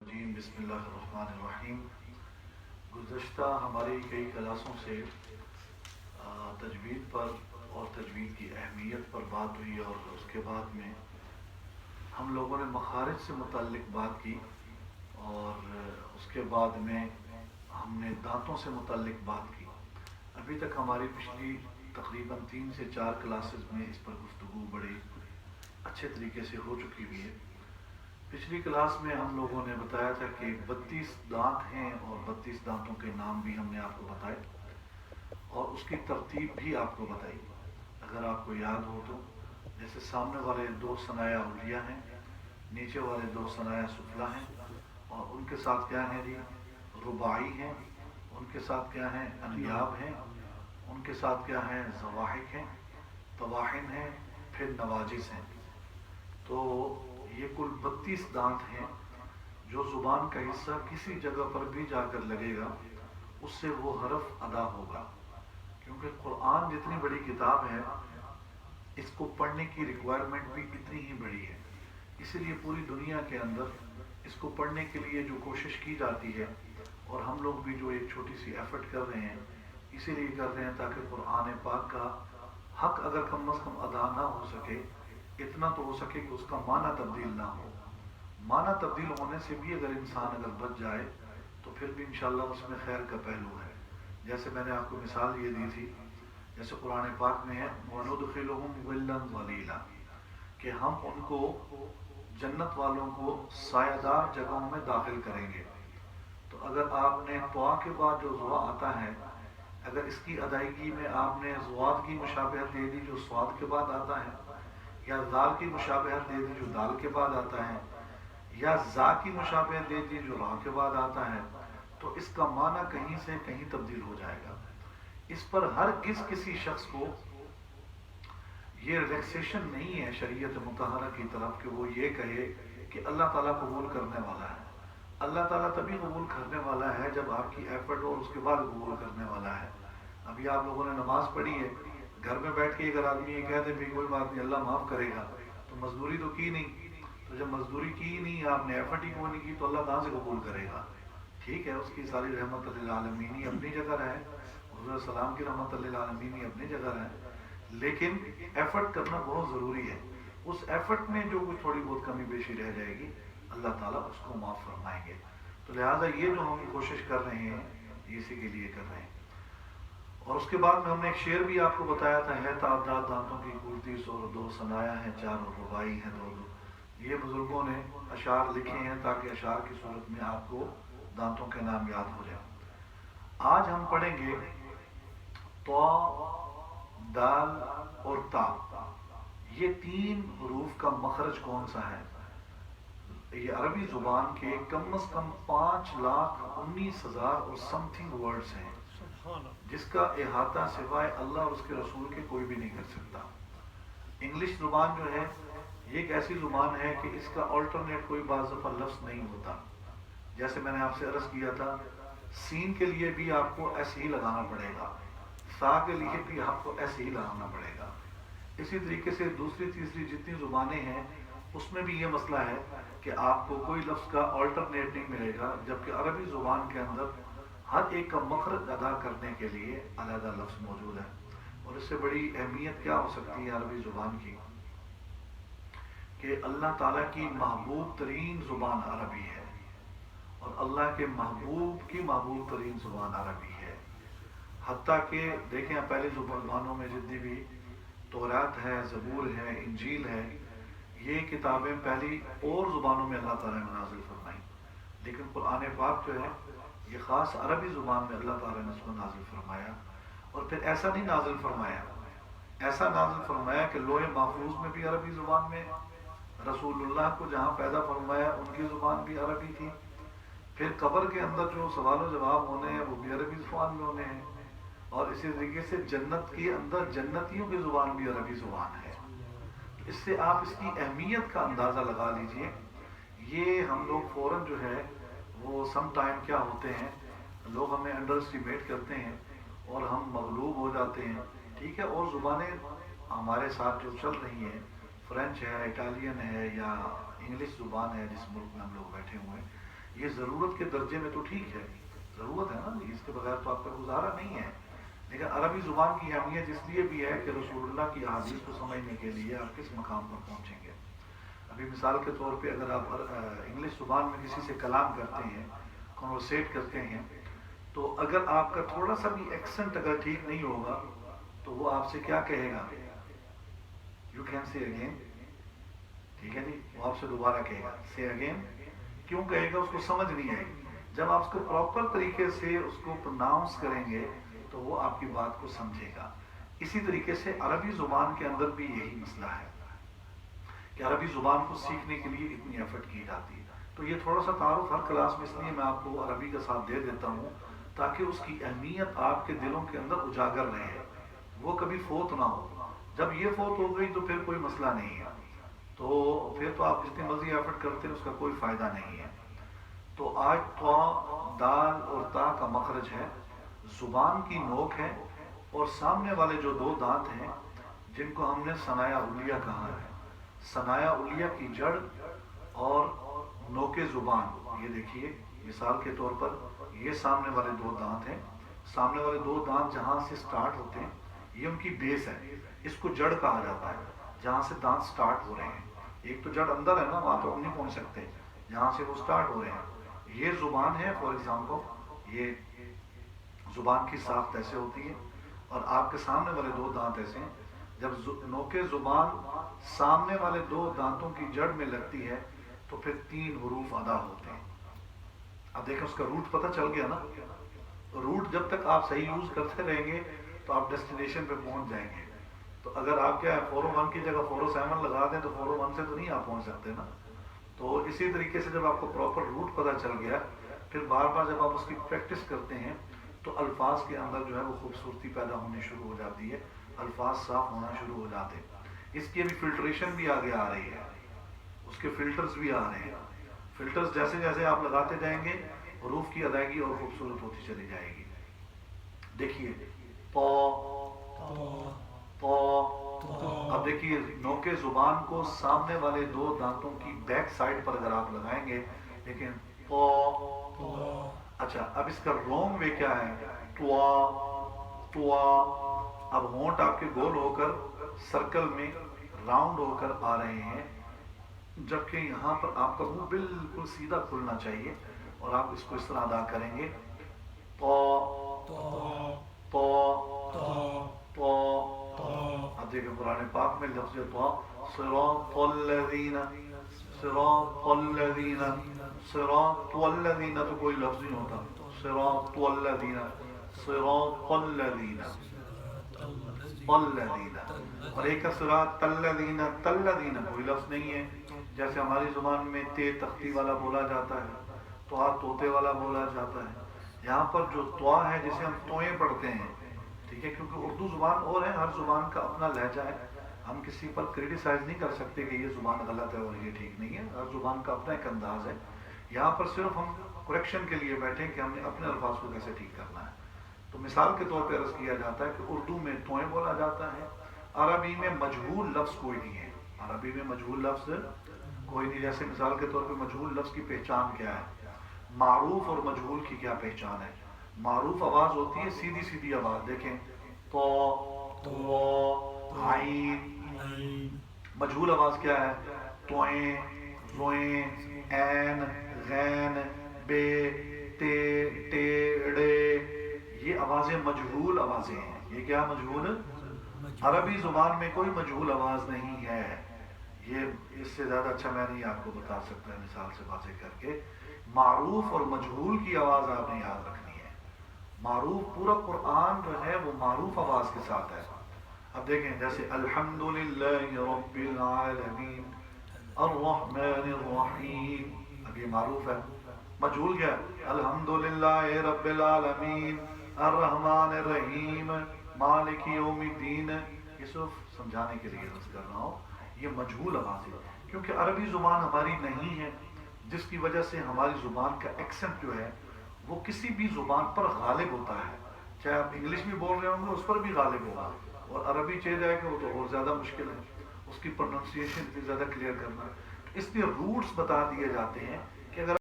جی بسم اللہ الرحمن الرحیم۔ گزشتہ ہماری کئی کلاسوں سے تجوید پر اور تجوید کی اہمیت پر بات ہوئی، اور اس کے بعد میں ہم لوگوں نے مخارج سے متعلق بات کی، اور اس کے بعد میں ہم نے دانتوں سے متعلق بات کی۔ ابھی تک ہماری پچھلی تقریباً 3 سے 4 کلاسز میں اس پر گفتگو بڑی اچھے طریقے سے ہو چکی ہوئی ہے۔ پچھلی کلاس میں ہم لوگوں نے بتایا تھا کہ 32 دانت ہیں، اور 32 دانتوں کے نام بھی ہم نے آپ کو بتائے، اور اس کی ترتیب بھی آپ کو بتائی اگر آپ کو یاد ہو تو۔ جیسے سامنے والے 2 ثنایا علیہ ہیں، نیچے والے 2 ثنایا سفلا ہیں، اور ان کے ساتھ کیا ہیں جی؟ رباعی ہیں، ان کے ساتھ کیا ہیں؟ انیاب ہیں، ان کے ساتھ کیا ہیں؟ زواحق ہیں، طواحن ہیں، پھر نواجس ہیں۔ تو یہ کل 32 دانت ہیں۔ جو زبان کا حصہ کسی جگہ پر بھی جا کر لگے گا اس سے وہ حرف ادا ہوگا، کیونکہ قرآن جتنی بڑی کتاب ہے اس کو پڑھنے کی ریکوائرمنٹ بھی اتنی ہی بڑی ہے۔ اسی لیے پوری دنیا کے اندر اس کو پڑھنے کے لیے جو کوشش کی جاتی ہے، اور ہم لوگ بھی جو ایک چھوٹی سی ایفرٹ کر رہے ہیں، اسی لیے کر رہے ہیں تاکہ قرآن پاک کا حق اگر کم از کم ادا نہ ہو سکے، اتنا تو ہو سکے کہ اس کا معنی تبدیل نہ ہو۔ معنی تبدیل ہونے سے بھی اگر انسان اگر بچ جائے تو پھر بھی انشاءاللہ اس میں خیر کا پہلو ہے۔ جیسے میں نے آپ کو مثال یہ دی تھی، جیسے قرآن پاک میں ہے وَنُدْخِلُهُمْ ظِلًّا ظَلِيلًا، کہ ہم ان کو جنت والوں کو سایہ دار جگہوں میں داخل کریں گے۔ تو اگر آپ نے طوا کے بعد جو زوا آتا ہے، اگر اس کی ادائیگی میں آپ نے زواد کی مشابہت دے دی جو سواد کے بعد آتا ہے، یا زال کی مشابہت دے دی جو دال کے بعد آتا ہے، یا زا کی مشابہت دے دی جو را کے بعد آتا ہے، تو اس کا معنی کہیں سے کہیں تبدیل ہو جائے گا۔ اس پر ہرگز کسی شخص کو یہ ریلیکسیشن نہیں ہے شریعت مطہرہ کی طرف کہ وہ یہ کہے کہ اللہ تعالیٰ قبول کرنے والا ہے۔ اللہ تعالیٰ تبھی قبول کرنے والا ہے جب آپ کی ایفرٹ ہو، اور اس کے بعد قبول کرنے والا ہے۔ ابھی آپ لوگوں نے نماز پڑھی ہے، گھر میں بیٹھ کے اگر آدمی یہ کہہ دے بھی کوئی بات نہیں اللہ معاف کرے گا، تو مزدوری تو کی نہیں۔ تو جب مزدوری کی ہی نہیں، آپ نے ایفرٹ ہی کوئی نہیں کی، تو اللہ کہاں سے قبول کرے گا؟ ٹھیک ہے، اس کی ساری رحمت للعالمین اپنی جگہ ہے، حضور السلام کی رحمت للعالمین اپنی جگہ ہے، لیکن ایفرٹ کرنا بہت ضروری ہے۔ اس ایفرٹ میں جو کچھ تھوڑی بہت کمی بیشی رہ جائے گی اللہ تعالیٰ اس کو معاف فرمائیں گے۔ تو لہٰذا یہ جو ہم کوشش کر رہے ہیں یہ اسی کے لیے کر رہے ہیں۔ اور اس کے بعد میں ہم نے ایک شعر بھی آپ کو بتایا تھا، ہے تعداد دانتوں کی کل 30 اور 2 ثنایا ہیں 4 اور رباعی ہیں 2 یہ بزرگوں نے اشعار لکھے ہیں تاکہ اشعار کی صورت میں آپ کو دانتوں کے نام یاد ہو جائیں۔ آج ہم پڑھیں گے طا، دال اور تا، یہ 3 حروف کا مخرج کون سا ہے؟ یہ عربی زبان کے کم از کم 5,19,000 اور سم تھنگ ورڈز ہیں، جس کا احاطہ سوائے اللہ اور اس کے رسول کے کوئی بھی نہیں کر سکتا۔ انگلش زبان جو ہے یہ ایک ایسی زبان ہے کہ اس کا آلٹرنیٹ کوئی بعض دفعہ لفظ نہیں ہوتا۔ جیسے میں نے آپ سے عرض کیا تھا، سین کے لیے بھی آپ کو ایسے ہی لگانا پڑے گا، سا کے لیے بھی آپ کو ایسے ہی لگانا پڑے گا۔ اسی طریقے سے دوسری تیسری جتنی زبانیں ہیں اس میں بھی یہ مسئلہ ہے کہ آپ کو کوئی لفظ کا آلٹرنیٹ نہیں ملے گا، جبکہ عربی زبان کے اندر ہر ایک کا مخرج ادا کرنے کے لیے علیحدہ لفظ موجود ہے۔ اور اس سے بڑی اہمیت کیا ہو سکتی ہے عربی زبان کی، کہ اللہ تعالیٰ کی محبوب ترین زبان عربی ہے، اور اللہ کے محبوب کی محبوب ترین زبان عربی ہے۔ حتیٰ کہ دیکھیں پہلی زبانوں میں جتنی بھی تورات ہے، زبور ہے، انجیل ہے، یہ کتابیں پہلی اور زبانوں میں اللہ تعالیٰ نے نازل فرمائیں، لیکن قرآن پاک جو ہے یہ خاص عربی زبان میں اللہ تعالیٰ نے اس کو نازل فرمایا۔ اور پھر ایسا نہیں نازل فرمایا، ایسا نازل فرمایا کہ لوح محفوظ میں بھی عربی زبان میں، رسول اللہ کو جہاں پیدا فرمایا ان کی زبان بھی عربی تھی، پھر قبر کے اندر جو سوال و جواب ہونے ہیں وہ بھی عربی زبان میں ہونے ہیں، اور اسی طریقے سے جنت کے اندر جنتیوں کی زبان بھی عربی زبان ہے۔ اس سے آپ اس کی اہمیت کا اندازہ لگا لیجئے۔ یہ ہم لوگ فوراً جو ہے وہ سم ٹائم کیا ہوتے ہیں، لوگ ہمیں انڈر اسٹیمیٹ کرتے ہیں اور ہم مغلوب ہو جاتے ہیں، ٹھیک ہے۔ اور زبانیں ہمارے ساتھ جو چل رہی ہیں، فرینچ ہے، اٹالین ہے، یا انگلش زبان ہے جس ملک میں ہم لوگ بیٹھے ہوئے ہیں، یہ ضرورت کے درجے میں تو ٹھیک ہے، ضرورت ہے نا، اس کے بغیر تو آپ کا گزارا نہیں ہے، لیکن عربی زبان کی اہمیت اس لیے بھی ہے کہ رسول اللہ کی احادیث کو سمجھنے کے لیے آپ کس مقام پر پہنچیں گے۔ ابھی مثال کے طور پہ اگر آپ انگلش زبان میں کسی سے کلام کرتے ہیں، کنورسیٹ کرتے ہیں، تو اگر آپ کا تھوڑا سا بھی ایکسنٹ اگر ٹھیک نہیں ہوگا تو وہ آپ سے کیا کہے گا؟ یو کین سی اگین، ٹھیک ہے جی، وہ آپ سے دوبارہ کہے گا سی اگین، کیوں کہے گا؟ اس کو سمجھ نہیں آئے گی۔ جب آپ اس کو پراپر طریقے سے اس کو پروناؤنس کریں گے تو وہ آپ کی بات کو سمجھے گا۔ اسی طریقے سے عربی زبان کے اندر بھی یہی مسئلہ ہے کہ عربی زبان کو سیکھنے کے لیے اتنی ایفرٹ کی جاتی ہے۔ تو یہ تھوڑا سا تعارف ہر کلاس میں اس لیے میں آپ کو عربی کا ساتھ دے دیتا ہوں تاکہ اس کی اہمیت آپ کے دلوں کے اندر اجاگر رہے، وہ کبھی فوت نہ ہو۔ جب یہ فوت ہو گئی تو پھر کوئی مسئلہ نہیں ہے، تو پھر تو آپ جتنی مرضی ایفرٹ کرتے ہیں اس کا کوئی فائدہ نہیں ہے۔ تو آج طا، دال اور تا کا مخرج ہے، زبان کی نوک ہے، اور سامنے والے جو دو دانت ہیں جن کو ہم نے ثنایا علیہ کہا ہے، ثنایا علیہ کی جڑ اور نوک زبان، یہ دیکھیے مثال کے طور پر یہ سامنے والے دو دانت ہیں، سامنے والے دو دانت جہاں سے سٹارٹ ہوتے ہیں یہ ان کی بیس ہے، اس کو جڑ کہا جاتا ہے، جہاں سے دانت سٹارٹ ہو رہے ہیں۔ ایک تو جڑ اندر ہے نا، وہاں تو ہم نہیں پہنچ سکتے، جہاں سے وہ سٹارٹ ہو رہے ہیں یہ زبان ہے۔ فار ایگزامپل یہ زبان کی ساخت ایسے ہوتی ہے، اور آپ کے سامنے والے دو دانت ایسے ہیں۔ جب نوک زبان سامنے والے دو دانتوں کی جڑ میں لگتی ہے تو پھر 3 حروف ادا ہوتے ہیں۔ اب دیکھیں اس کا روٹ پتہ چل گیا نا، روٹ جب تک آپ صحیح یوز کرتے رہیں گے تو آپ ڈیسٹینیشن پہ پہنچ جائیں گے۔ تو اگر آپ کیا ہے 401 کی جگہ 407 لگا دیں تو 401 سے تو نہیں آپ پہنچ سکتے نا۔ تو اسی طریقے سے جب آپ کو پراپر روٹ پتہ چل گیا، پھر بار بار جب آپ اس کی پریکٹس کرتے ہیں تو الفاظ کے اندر جو ہے وہ خوبصورتی پیدا ہونی شروع ہو جاتی ہے، الفاظ صاف ہونا شروع ہو جاتے ہیں۔ اس کی ابھی فلٹریشن بھی آگے آ رہی ہے، اس کے فلٹرز بھی آ رہے ہیں۔ فلٹرز جیسے جیسے آپ لگاتے جائیں گے حروف کی ادائیگی اور خوبصورت ہوتی چلی جائے گی۔ دیکھیے پو، پو، اب دیکھیے نوک زبان کو سامنے والے دو دانتوں کی بیک سائڈ پر اگر آپ لگائیں گے، لیکن پو، اچھا اب اس کا رونگ وے کیا ہے؟ توا، توا۔ اب ہونٹ آپ کے گول ہو کر سرکل میں راؤنڈ ہو کر آ رہے ہیں، جبکہ یہاں پر آپ کا منہ بالکل سیدھا کھلنا چاہیے، اور آپ اس کو اس طرح ادا کریں گے پو، پو، پو۔ اب دیکھیں قرآن پاک میں لفظ تو صراط الذین، صراط الذین، صراط الذین تو کوئی لفظ نہیں ہوتا، صراط الذین، صراط الذین، الذین، اور ایک کا صراط الذین، الذین کوئی لفظ نہیں ہے۔ جیسے ہماری زبان میں تے تختی والا بولا جاتا ہے، توا طوطے والا بولا جاتا ہے، یہاں پر جو توا ہے جسے ہم توئیں پڑھتے ہیں، ٹھیک ہے، کیونکہ اردو زبان اور ہے، ہر زبان کا اپنا لہجہ ہے، ہم کسی پر کریٹیسائز نہیں کر سکتے کہ یہ زبان غلط ہے اور یہ ٹھیک نہیں ہے، ہر زبان کا اپنا ایک انداز ہے۔ یہاں پر صرف ہم کریکشن کے لیے بیٹھے کہ ہم نے اپنے الفاظ کو کیسے ٹھیک کرنا ہے۔ تو مثال کے طور پہ عرض کیا جاتا ہے کہ اردو میں توئیں بولا جاتا ہے، عربی میں مجہول لفظ کوئی نہیں ہے، عربی میں مجہول لفظ کوئی نہیں۔ جیسے مثال کے طور پہ مجہول لفظ کی پہچان کیا ہے؟ معروف اور مجہول کی کیا پہچان ہے؟ معروف آواز ہوتی ہے سیدھی سیدھی آواز، دیکھیں تو، تو، عین۔ مجہول آواز کیا ہے؟ توئیں، روئیں، عین، غین، بے، تے، ٹیڑے، یہ آوازیں مجہول آوازیں ہیں۔ یہ کیا مجہول؟ عربی زبان میں کوئی مجہول آواز نہیں ہے۔ یہ اس سے زیادہ اچھا میں نہیں آپ کو بتا سکتا مثال سے واضح کر کے۔ معروف اور مجہول کی آواز آپ نے یاد رکھنی ہے۔ معروف، پورا قرآن جو ہے وہ معروف آواز کے ساتھ ہے۔ اب دیکھیں جیسے الحمدللہ رب العالمین الرحمن الرحیم، اب یہ معروف ہے۔ مجہول کیا ہے؟ الحمدللہ رب العالمین الرحمن الرحیم مالک یوم الدین۔ یہ صرف سمجھانے کے لیے عرض کر رہا ہوں، یہ مجہول آواز ہے، کیونکہ عربی زبان ہماری نہیں ہے، جس کی وجہ سے ہماری زبان کا ایکسنٹ جو ہے وہ کسی بھی زبان پر غالب ہوتا ہے، چاہے آپ انگلش بھی بول رہے ہوں گے اس پر بھی غالب ہوگا، اور عربی چاہے جائے کہ وہ تو اور زیادہ مشکل ہے، اس کی پروننسیشن اتنی زیادہ کلیئر کرنا، اس لیے روٹس بتا دیے جاتے ہیں کہ اگر